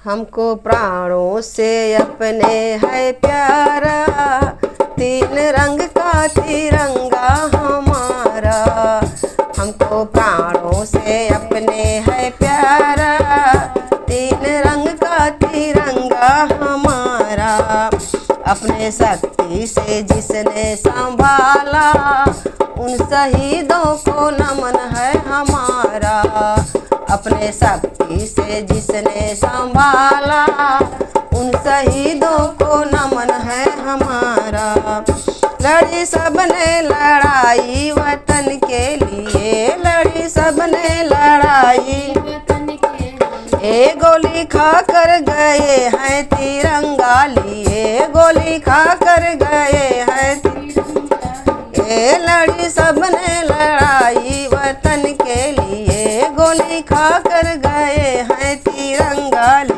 हमको प्राणों से अपने है प्यारा, तीन रंग का तिरंगा हमारा। हमको प्राणों से अपने है प्यारा, तीन रंग का तिरंगा हमारा। अपने शक्ति से जिसने संभाला, उन शहीदों को नमन है हमारा। अपने शक्ति से जिसने संभाला, उन शहीदों को नमन है हमारा। लड़ी सबने लड़ाई वतन के लिए, लड़ी सबने लड़ाई वतन के लिए। ए गोली खा कर गए हैं तिरंगा लिए, गोली खा कर गए हैं ए लड़ी सबने लड़ाई वतन के लिए, गोली खा कर गए हैं तिरंगा लिए।